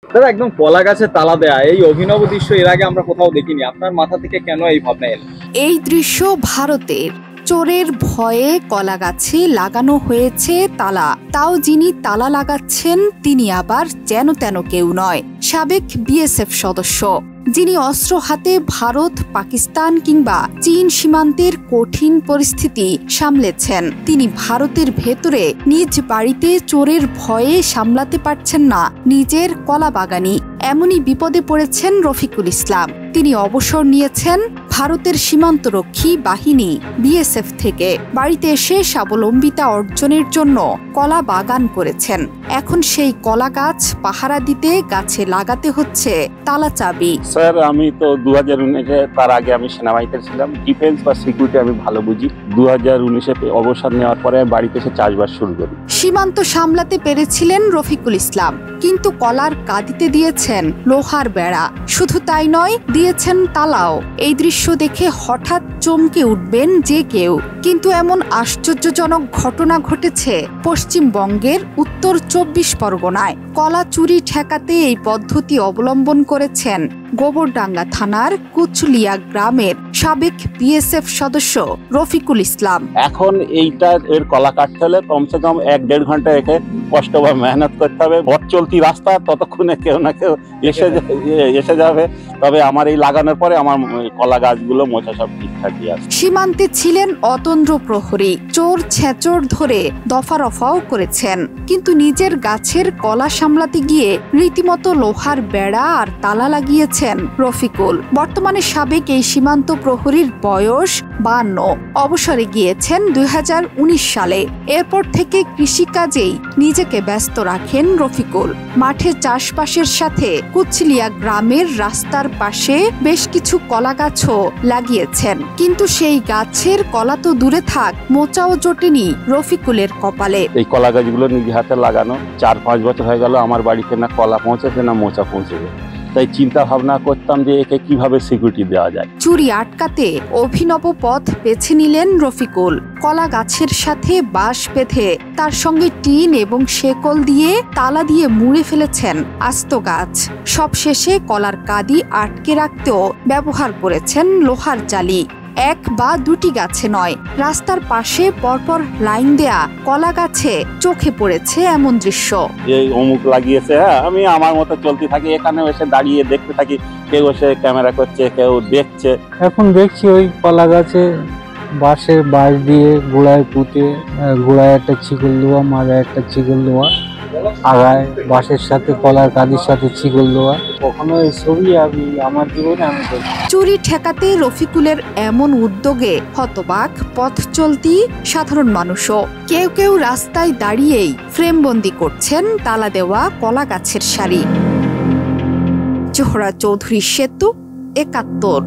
দাদা, একদম কলা গাছে তালা দেয়া এই অভিনব দৃশ্য এর আগে আমরা কোথাও দেখিনি। আপনার মাথা থেকে কেন এই ভাবনা এলো? এই দৃশ্য ভারতের। চোরের ভয়ে কলা গাছে লাগানো হয়েছে তালা। তাও যিনি তালা লাগাচ্ছেন তিনি আবার যেন তেন কেউ নয়, সাবেক বিএসএফ সদস্য, যিনি অস্ত্র হাতে ভারত, পাকিস্তান কিংবা চীন সীমান্তের কঠিন পরিস্থিতি সামলেছেন। তিনি ভারতের ভেতরে নিজ বাড়িতে চোরের ভয়ে সামলাতে পারছেন না নিজের কলা বাগানি। এমনই বিপদে পড়েছেন রফিকুল ইসলাম। তিনি অবসর নিয়েছেন ভারতের সীমান্তরক্ষী বাহিনী বিএসএফ থেকে। বাড়িতে এসে স্বাবলম্বিতা অর্জনের জন্য কলা বাগান করেছেন। এখন সেই কলা গাছ পাহারা দিতে গাছে লাগাতে হচ্ছে তালা চাবি। স্যার, আমি তো 2019-এ, তার আগে আমি সেনাবাহিনীতে ছিলাম। ডিফেন্স বা সিকিউরিটি আমি ভালো বুঝি। 2019-এ অবসর নেওয়ার পরে বাড়িতে এসে চাষবাস শুরু করি। সীমান্ত সামলাতে পেরেছিলেন রফিকুল ইসলাম, কিন্তু কলার কাঁদিতে দিয়েছেন লোহার বেড়া। শুধু তাই নয়, দিয়েছেন তালাও। এই দৃশ্য দেখে হঠাৎ চমকে উঠবেন যে কেউ, কিন্তু এমন আশ্চর্যজনক ঘটনা ঘটেছে পশ্চিমবঙ্গের উত্তর 24 পরগনায়। কলা চুরি ঠেকাতে এই পদ্ধতি অবলম্বন করেছেন গোবরডাঙ্গা থানার কুচলিয়া গ্রামের সাবেক বিএসএফ সদস্য রফিকুল ইসলাম। এখন এর কলা কাটতে হলে কমসে কম 1-1.5 ঘন্টা একে কষ্ট বা মেহনত করতে হবে। পথ চলতি রাস্তা, ততক্ষণে কেউ না কেউ এসে যাবে। তবে আমার এই লাগানোর পরে আমার কলা গাছগুলো মোচা সব ঠিকঠাকই আছে। সীমান্তে ছিলেন অতন্দ্র প্রহরী, চোর ছেচোর ধরে দফা রফাও করেছেন, কিন্তু নিজের গাছের কলা সামলাতে গিয়ে রীতিমতো লোহার বেড়া আর তালা লাগিয়েছেন রফিকুল। বর্তমানে সাবেক এই সীমান্ত প্রহরীর বয়স 52। অবসরে গিয়েছেন 2019 সালে। এরপর থেকে কৃষিকাজেই নিজেকে ব্যস্ত রাখেন রফিকুল। মাঠে চাষবাসের সাথে কুচলিয়া গ্রামের রাস্তার পাশে বেশ কিছু কলা গাছও লাগিয়েছেন, কিন্তু সেই গাছের কলা তো দূরে থাক, মোচাও জোটেনি রফিকুলের কপালে। এই কলা গাছগুলো নিজে হাতে লাগানো 4-5 বছর হয়ে গেল। আমার বাড়িতে না কলা পৌঁছেছে না মোচা পৌঁছেছে। তাই চিন্তা ভাবনা করতাম যে একে কিভাবে সিকিউরিটি দেওয়া যায়। চুরি আটকাতে অভিনব পথ বেছে নিলেন রফিকুল। কলা গাছের সাথে বাঁশ বেঁধে তার সঙ্গে টিন এবং শেকল দিয়ে তালা দিয়ে মুড়ে ফেলেছেন আস্ত গাছ। সবশেষে কলার কাঁদি আটকে রাখতেও ব্যবহার করেছেন লোহার জালি। 1 বা 2টি গাছে নয়, রাস্তার পাশে পরপর লাইন দেয়া কলা গাছে চোখে পড়েছে এমন দৃশ্য। এই অমুক লাগিয়েছে, হ্যাঁ, আমি আমার মতো চলতে থাকি। এখানে এসে দাঁড়িয়ে দেখতে থাকি, কেউ এসে ক্যামেরা করছে, কেউ দেখছে। এখন দেখছি ওই কলা গাছে বাঁশের বাঁশ দিয়ে গোড়ায় পুঁতে, গোড়ায় একটা চিকল দেওয়া, মাথায় একটা চিকল দেওয়া, আগায় বাঁশের সাথে কলার কাঁদির সাথে চিকল দেওয়া। কখনো এই ছবি আমি আমার জীবনে আমি দেখি। চুরি ঠেকাতে রফিকুলের এমন উদ্যোগে হতবাক পথ চলতি সাধারণ মানুষও। কেউ কেউ রাস্তায় দাঁড়িয়েই ফ্রেমবন্দি করছেন তালা দেওয়া কলা গাছের সারি। জোহরা চৌধুরী সেতু, 71।